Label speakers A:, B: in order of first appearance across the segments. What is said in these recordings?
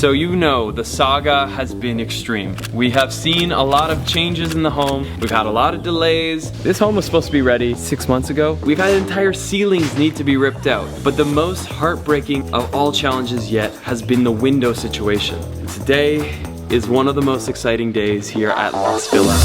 A: So you know the saga has been extreme. We have seen a lot of changes in the home. We've had a lot of delays. This home was supposed to be ready 6 months ago. We've had entire ceilings need to be ripped out. But the most heartbreaking of all challenges yet has been the window situation. Today is one of the most exciting days here at Lost Villa.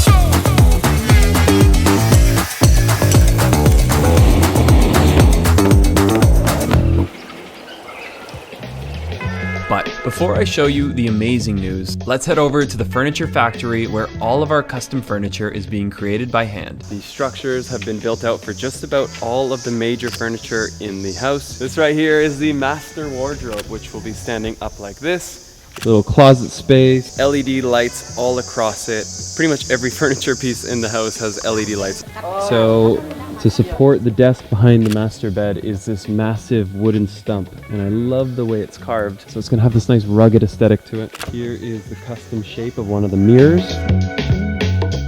A: But before I show you the amazing news, let's head over to the furniture factory where all of our custom furniture is being created by hand. These structures have been built out for just about all of the major furniture in the house. This right here is the master wardrobe, which will be standing up like this.
B: Little closet space.
A: LED lights all across it. Pretty much every furniture piece in the house has LED lights.
B: So to support the desk behind the master bed is this massive wooden stump, and I love the way it's carved. So it's gonna have this nice rugged aesthetic to it. Here is the custom shape of one of the mirrors.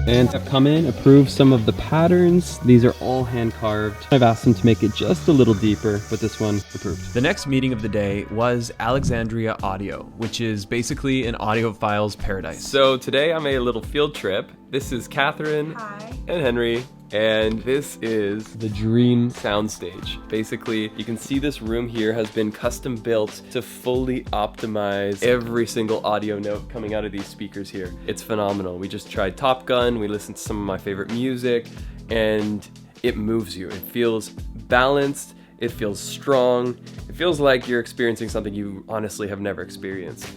B: And I've come in, approved some of the patterns. These are all hand carved. I've asked them to make it just a little deeper, but this one approved.
A: The next meeting of the day was Alexandria Audio, which is basically an audiophile's paradise. So today I made a little field trip. This is Catherine.
C: Hi.
A: And Henry. And this is the Dream Soundstage. Basically, you can see this room here has been custom built to fully optimize every single audio note coming out of these speakers here. It's phenomenal. We just tried Top Gun, we listened to some of my favorite music, and it moves you. It feels balanced, it feels strong, it feels like you're experiencing something you honestly have never experienced.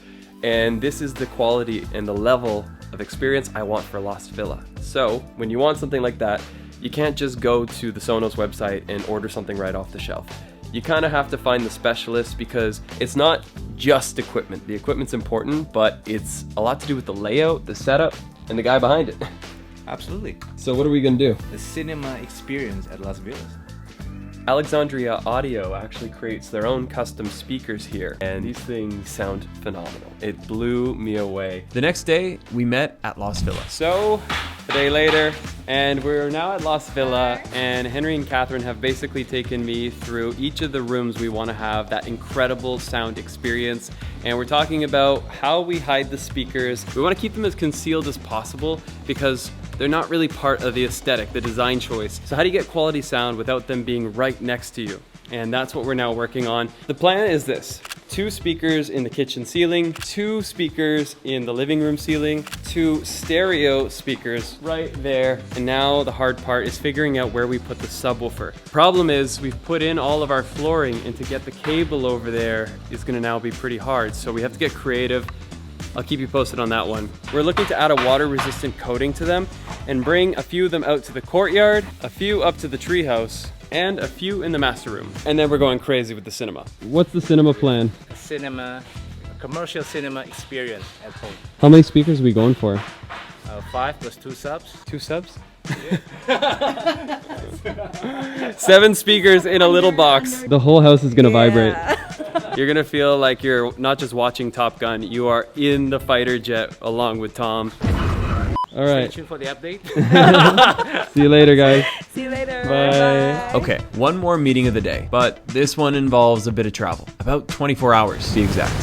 A: And this is the quality and the level of experience I want for Lost Villa. So when you want something like that, you can't just go to the Sonos website and order something right off the shelf. You kind of have to find the specialist because it's not just equipment. The equipment's important, but it's a lot to do with the layout, the setup, and the guy behind it.
D: Absolutely.
B: So what are we gonna do?
D: The cinema experience at Las Vegas.
A: Alexandria Audio actually creates their own custom speakers here, and these things sound phenomenal. It blew me away. The next day, we met at Lost Villa. So, a day later, and we're now at Lost Villa, and Henry and Catherine have basically taken me through each of the rooms we want to have that incredible sound experience, and we're talking about how we hide the speakers. We want to keep them as concealed as possible because they're not really part of the aesthetic, the design choice. So how do you get quality sound without them being right next to you? And that's what we're now working on. The plan is this: 2 speakers in the kitchen ceiling, 2 speakers in the living room ceiling, 2 stereo speakers right there. And now the hard part is figuring out where we put the subwoofer. Problem is we've put in all of our flooring, and to get the cable over there is gonna now be pretty hard. So we have to get creative. I'll keep you posted on that one. We're looking to add a water-resistant coating to them and bring a few of them out to the courtyard, a few up to the treehouse, and a few in the master room. And then we're going crazy with the cinema.
B: What's the cinema plan?
D: A commercial cinema experience at home.
B: How many speakers are we going for?
D: 5 plus 2 subs.
A: 2 subs? 7 speakers in a little box.
B: The whole house is gonna vibrate.
A: You're gonna feel like you're not just watching Top Gun, you are in the fighter jet along with Tom.
B: All right.
D: Stay tuned for the update.
B: See you later, guys.
C: See you later.
B: Bye.
A: Okay, one more meeting of the day, but this one involves a bit of travel. About 24 hours to be exact.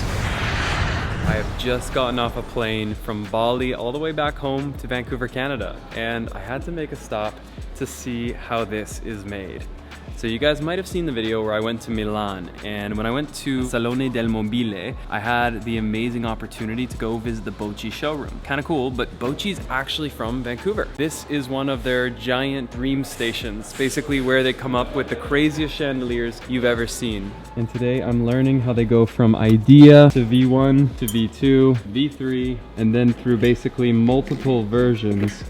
A: I have just gotten off a plane from Bali all the way back home to Vancouver, Canada, and I had to make a stop to see how this is made. So you guys might have seen the video where I went to Milan, and when I went to Salone del Mobile, I had the amazing opportunity to go visit the Bochi showroom. Kind of cool, but Bochi's actually from Vancouver. This is one of their giant dream stations, basically where they come up with the craziest chandeliers you've ever seen.
B: And today I'm learning how they go from idea to V1 to V2, V3, and then through basically multiple versions,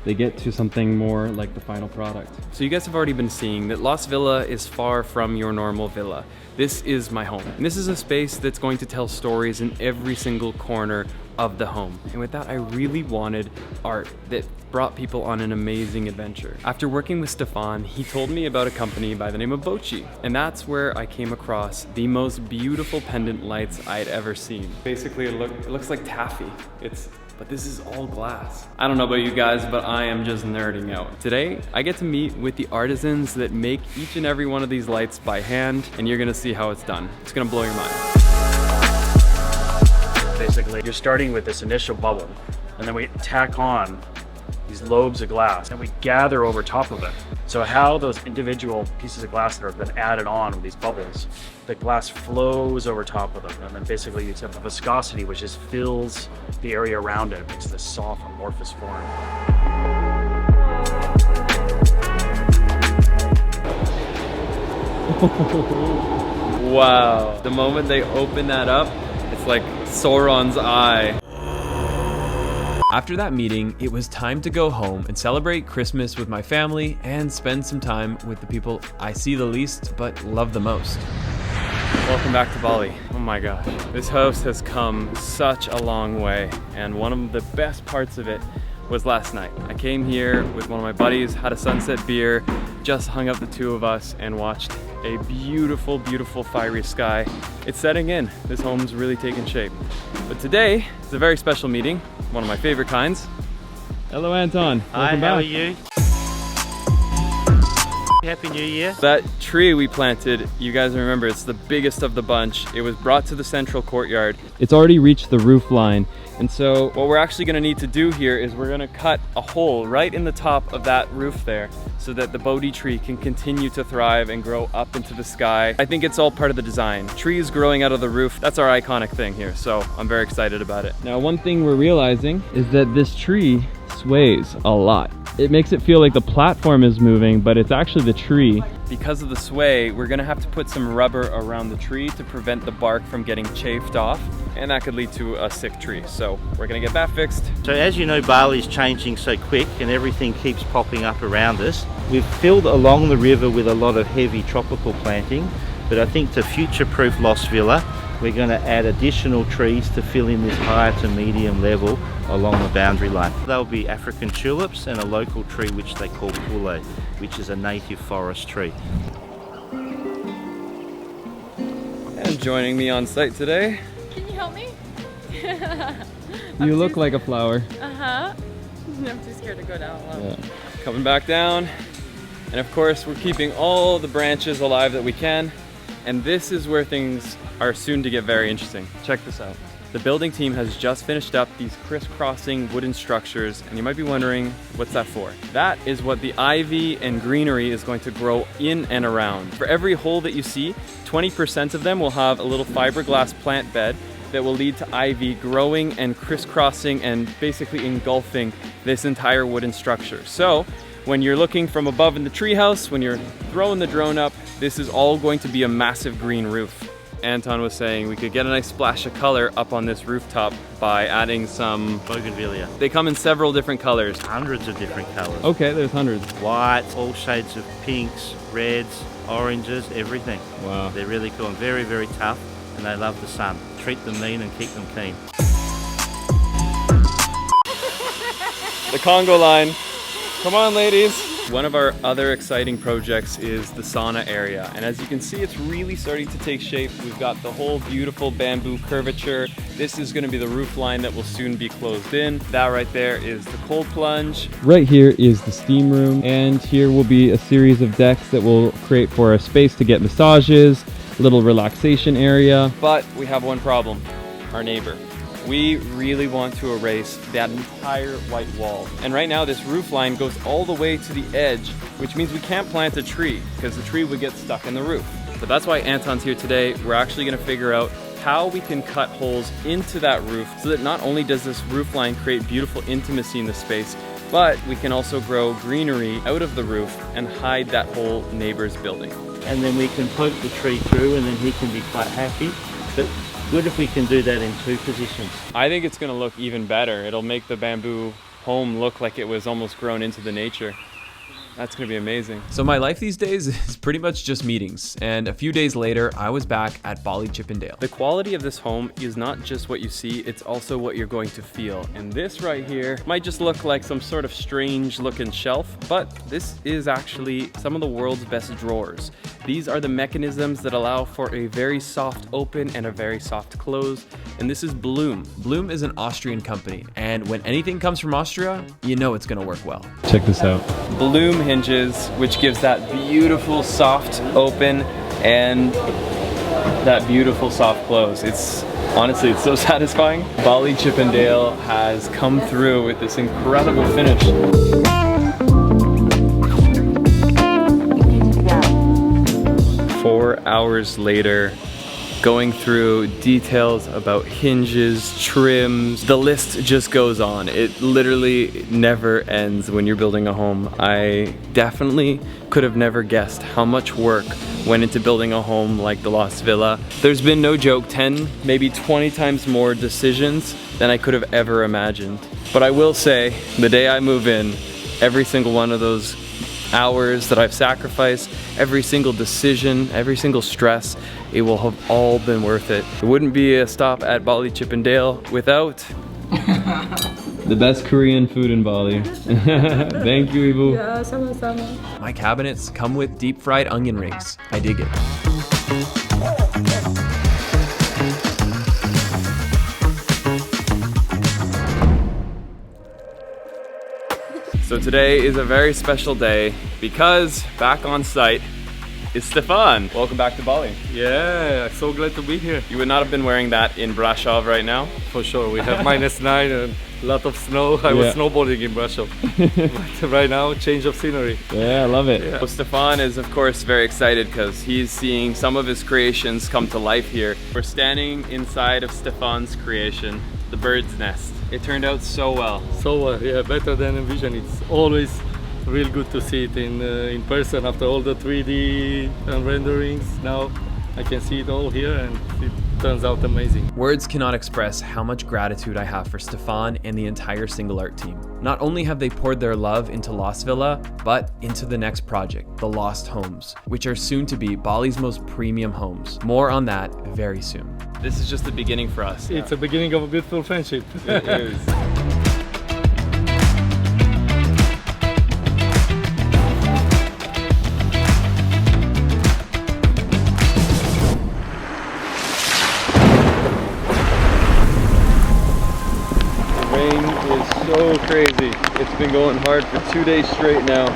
B: they get to something more like the final product.
A: So you guys have already been seeing that Lost Villa is far from your normal villa. This is my home. And this is a space that's going to tell stories in every single corner of the home. And with that, I really wanted art that brought people on an amazing adventure. After working with Stefan, he told me about a company by the name of Bochi. And that's where I came across the most beautiful pendant lights I'd ever seen. Basically, it looks like taffy. But this is all glass. I don't know about you guys, but I am just nerding out. Today, I get to meet with the artisans that make each and every one of these lights by hand, and you're gonna see how it's done. It's gonna blow your mind.
C: basically you're starting with this initial bubble, and then we tack on these lobes of glass and we gather over top of it. So how those individual pieces of glass that have been added on with these bubbles, the glass flows over top of them, and then basically you have the viscosity which just fills the area around it, makes this soft amorphous form.
A: Wow. The moment they open that up, it's like Sauron's eye. After that meeting, it was time to go home and celebrate Christmas with my family and spend some time with the people I see the least but love the most. Welcome back to Bali. Oh my gosh. This house has come such a long way, and one of the best parts of it was last night. I came here with one of my buddies, had a sunset beer, just hung up the two of us and watched a beautiful, beautiful fiery sky. It's setting in. This home's really taking shape. But today is a very special meeting, one of my favorite kinds. Hello, Anton.
D: Hi, how are you? Happy New Year.
A: That tree we planted, you guys remember, it's the biggest of the bunch. It was brought to the central courtyard. It's already reached the roof line. And so what we're actually gonna need to do here is we're gonna cut a hole right in the top of that roof there so that the Bodhi tree can continue to thrive and grow up into the sky. I think it's all part of the design. Trees growing out of the roof, that's our iconic thing here. So I'm very excited about it. Now, one thing we're realizing is that this tree sways a lot. It makes it feel like the platform is moving, but it's actually the tree. Because of the sway, we're gonna have to put some rubber around the tree to prevent the bark from getting chafed off, and that could lead to a sick tree. So we're gonna get that fixed.
D: So as you know, Bali's changing so quick and everything keeps popping up around us. We've filled along the river with a lot of heavy tropical planting, but I think to future-proof Lost Villa, we're going to add additional trees to fill in this higher to medium level along the boundary line. There'll be African tulips and a local tree which they call pule, which is a native forest tree.
A: And joining me on site today,
E: Can you help me?
A: you look like a flower.
E: Uh-huh. I'm too scared to go down alone.
A: Yeah. Coming back down, and of course we're keeping all the branches alive that we can, and this is where things are soon to get very interesting. Check this out. The building team has just finished up these crisscrossing wooden structures, and you might be wondering, what's that for? That is what the ivy and greenery is going to grow in and around. For every hole that you see, 20% of them will have a little fiberglass plant bed that will lead to ivy growing and crisscrossing and basically engulfing this entire wooden structure. So when you're looking from above in the treehouse, when you're throwing the drone up, this is all going to be a massive green roof. Anton was saying we could get a nice splash of color up on this rooftop by adding some
D: Bougainvillea.
A: They come in several different colors.
D: Hundreds of different colours.
A: Okay, there's hundreds.
D: White, all shades of pinks, reds, oranges, everything.
A: Wow.
D: They're really cool and very, very tough, and they love the sun. Treat them mean and keep them keen.
A: The Congo line. Come on, ladies. One of our other exciting projects is the sauna area. And as you can see, it's really starting to take shape. We've got the whole beautiful bamboo curvature. This is gonna be the roof line that will soon be closed in. That right there is the cold plunge. Right here is the steam room. And here will be a series of decks that will create for a space to get massages, a little relaxation area. But we have one problem, our neighbor. We really want to erase that entire white wall. And right now this roof line goes all the way to the edge, which means we can't plant a tree because the tree would get stuck in the roof. So that's why Anton's here today. We're actually gonna figure out how we can cut holes into that roof so that not only does this roof line create beautiful intimacy in the space, but we can also grow greenery out of the roof and hide that whole neighbor's building.
D: And then we can poke the tree through and then he can be quite happy. But good if we can do that in two positions.
A: I think it's gonna look even better. It'll make the bamboo home look like it was almost grown into the nature. That's gonna be amazing. So my life these days is pretty much just meetings. And a few days later, I was back at Bali Chippendale. The quality of this home is not just what you see, it's also what you're going to feel. And this right here might just look like some sort of strange looking shelf, but this is actually some of the world's best drawers. These are the mechanisms that allow for a very soft open and a very soft close. And this is Bloom. Bloom is an Austrian company. And when anything comes from Austria, you know it's gonna work well. Check this out. Bloom hinges, which gives that beautiful soft open and that beautiful soft close. It's Honestly, it's so satisfying. Bali Chippendale has come through with this incredible finish. 4 hours later, going through details about hinges, trims, the list just goes on. It literally never ends when you're building a home. I definitely could have never guessed how much work went into building a home like the Lost Villa. There's been, no joke, 10, maybe 20 times more decisions than I could have ever imagined. But I will say, the day I move in, every single one of those hours that I've sacrificed, every single decision, every single stress, it will have all been worth it. It wouldn't be a stop at Bali Chippendale without the best Korean food in Bali. Thank you, Ibu.
E: Yeah, sama-sama.
A: My cabinets come with deep fried onion rings. I dig it. So today is a very special day because back on site is Stefan. Welcome back to Bali.
F: Yeah, so glad to be here.
A: You would not have been wearing that in Brasov right now.
F: For sure, we have -9 and a lot of snow. I was snowboarding in Brasov. But right now, change of scenery.
B: Yeah, I love it.
A: So Stefan is of course very excited because he's seeing some of his creations come to life here. We're standing inside of Stefan's creation, the bird's nest. It turned out so well.
F: So yeah, better than envisioned. It's always real good to see it in person after all the 3D and renderings. Now I can see it all here and it turns out amazing.
A: Words cannot express how much gratitude I have for Stefan and the entire Single Art team. Not only have they poured their love into Lost Villa, but into the next project, the Lost Homes, which are soon to be Bali's most premium homes. More on that very soon. This is just the beginning for us.
F: It's a beginning of a beautiful friendship.
A: It is. Rain is so crazy. It's been going hard for 2 days straight now.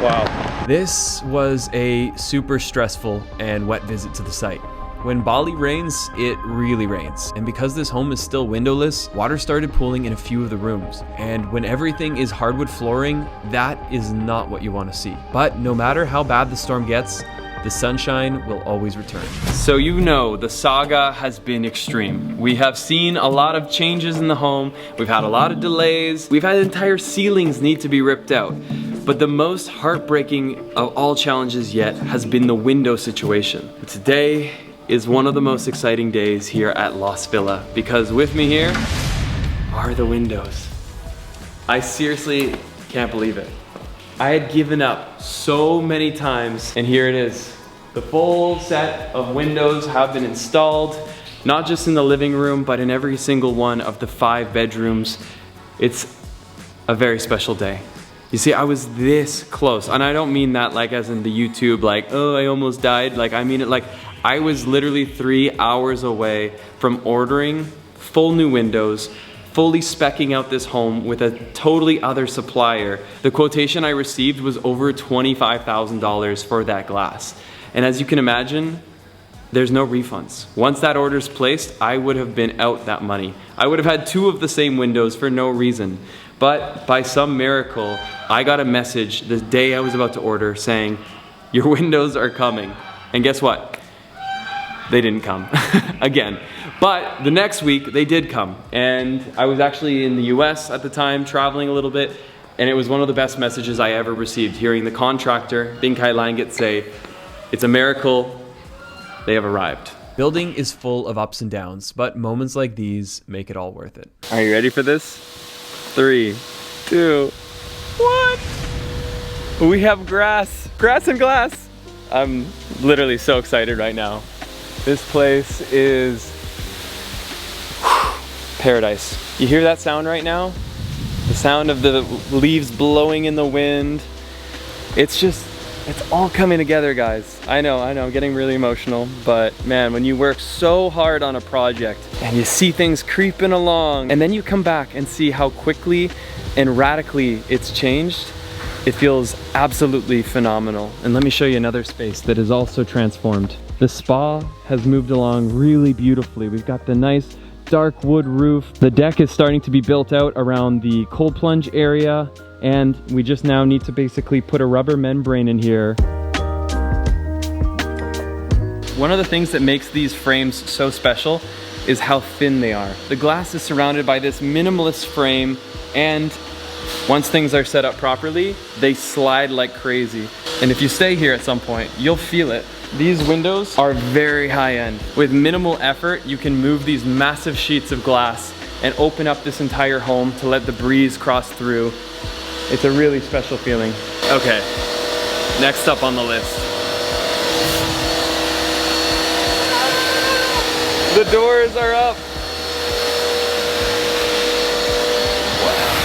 A: Wow. This was a super stressful and wet visit to the site. When Bali rains, it really rains. And because this home is still windowless, water started pooling in a few of the rooms. And when everything is hardwood flooring, that is not what you want to see. But no matter how bad the storm gets, the sunshine will always return. So you know, the saga has been extreme. We have seen a lot of changes in the home. We've had a lot of delays. We've had entire ceilings need to be ripped out. But the most heartbreaking of all challenges yet has been the window situation. Today is one of the most exciting days here at Lost Villa because with me here are the windows. I seriously can't believe it. I had given up so many times and here it is. The full set of windows have been installed, not just in the living room, but in every single one of the 5 bedrooms. It's a very special day. You see, I was this close, and I don't mean that like as in the YouTube, like, oh, I almost died. Like, I mean it like, I was literally 3 hours away from ordering full new windows, fully speccing out this home with a totally other supplier. The quotation I received was over $25,000 for that glass. And as you can imagine, there's no refunds. Once that order's placed, I would have been out that money. I would have had 2 of the same windows for no reason. But by some miracle, I got a message the day I was about to order saying, your windows are coming. And guess what? They didn't come again. But the next week they did come. And I was actually in the US at the time, traveling a little bit. And it was one of the best messages I ever received, hearing the contractor, Bing Kai Langet, say, it's a miracle, they have arrived. Building is full of ups and downs, but moments like these make it all worth it. Are you ready for this? 3, 2, 1. We have grass and glass. I'm literally so excited right now. This place is paradise. You hear that sound right now? The sound of the leaves blowing in the wind. It's all coming together, guys. I know, I'm getting really emotional, but man, when you work so hard on a project and you see things creeping along and then you come back and see how quickly and radically it's changed, it feels absolutely phenomenal. And let me show you another space that is also transformed.
B: The spa has moved along really beautifully. We've got the nice dark wood roof. The deck is starting to be built out around the cold plunge area, and we just now need to basically put a rubber membrane in here. One of the things that makes these frames so special is how thin they are. The glass is surrounded by this minimalist frame, and once things are set up properly, they slide like crazy. And if you stay here at some point, you'll feel it. These windows are very high end. With minimal effort, you can move these massive sheets of glass and open up this entire home to let the breeze cross through. It's a really special feeling. Okay, next up on the list. The doors are up. Wow.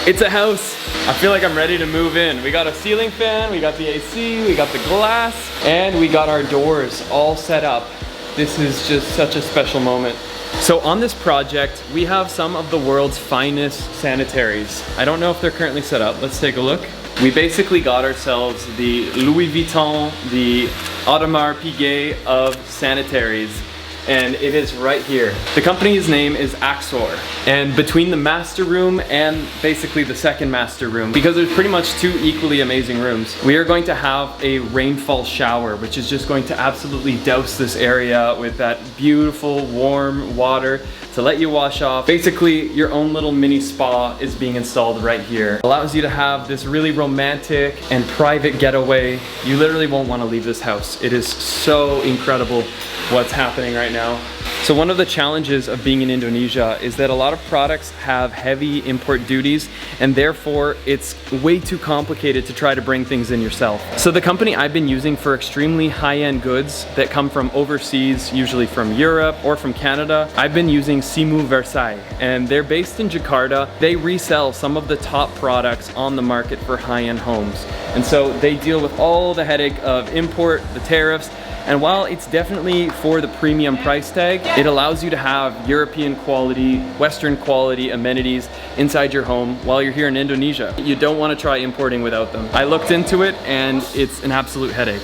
B: It's a house. I feel like I'm ready to move in. We got a ceiling fan, we got the AC, we got the glass, and we got our doors all set up. This is just such a special moment. So on this project, we have some of the world's finest sanitaries. I don't know if they're currently set up. Let's take a look. We basically got ourselves the Louis Vuitton, the Audemars Piguet of sanitaries, and it is right here. The company's name is Axor, and between the master room and basically the second master room, because there's pretty much two equally amazing rooms, we are going to have a rainfall shower, which is just going to absolutely douse this area with that beautiful warm water to let you wash off. Basically, your own little mini spa is being installed right here. It allows you to have this really romantic and private getaway. You literally won't want to leave this house. It is so incredible what's happening right now. So one of the challenges of being in Indonesia is that a lot of products have heavy import duties, and therefore it's way too complicated to try to bring things in yourself. So the company I've been using for extremely high-end goods that come from overseas, usually from Europe or from Canada, I've been using Simu Versailles, and they're based in Jakarta. They resell some of the top products on the market for high-end homes. And so they deal with all the headache of import, the tariffs, and while it's definitely for the premium price tag, it allows you to have European quality, Western quality amenities inside your home while you're here in Indonesia. You don't want to try importing without them. I looked into it and it's an absolute headache.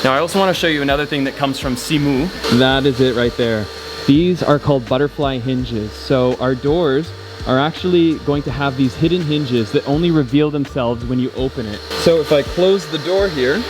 B: Now I also want to show you another thing that comes from Simu. That is it right there. These are called butterfly hinges. So our doors are actually going to have these hidden hinges that only reveal themselves when you open it. So if I close the door here,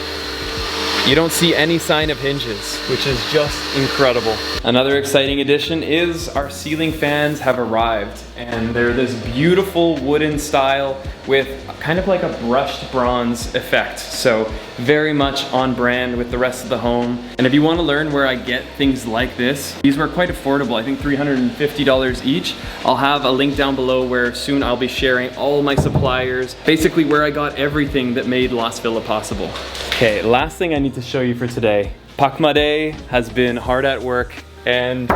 B: you don't see any sign of hinges, which is just incredible. Another exciting addition is our ceiling fans have arrived, and they're this beautiful wooden style with kind of like a brushed bronze effect. So very much on brand with the rest of the home. And if you want to learn where I get things like this, these were quite affordable. I think $350 each. I'll have a link down below where soon I'll be sharing all my suppliers, basically where I got everything that made Las Villa possible. Okay, last thing I need to show you for today. Pak Made has been hard at work, and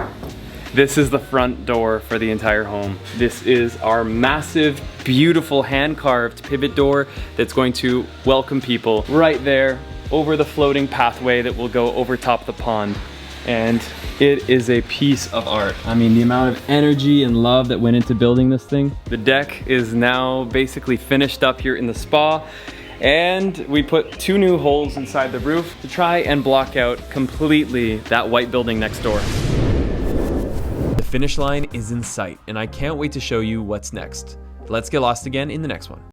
B: this is the front door for the entire home. This is our massive, beautiful hand-carved pivot door that's going to welcome people right there over the floating pathway that will go over top the pond. And it is a piece of art. I mean, the amount of energy and love that went into building this thing. The deck is now basically finished up here in the spa, and we put 2 new holes inside the roof to try and block out completely that white building next door. The finish line is in sight, and I can't wait to show you what's next. Let's get lost again in the next one.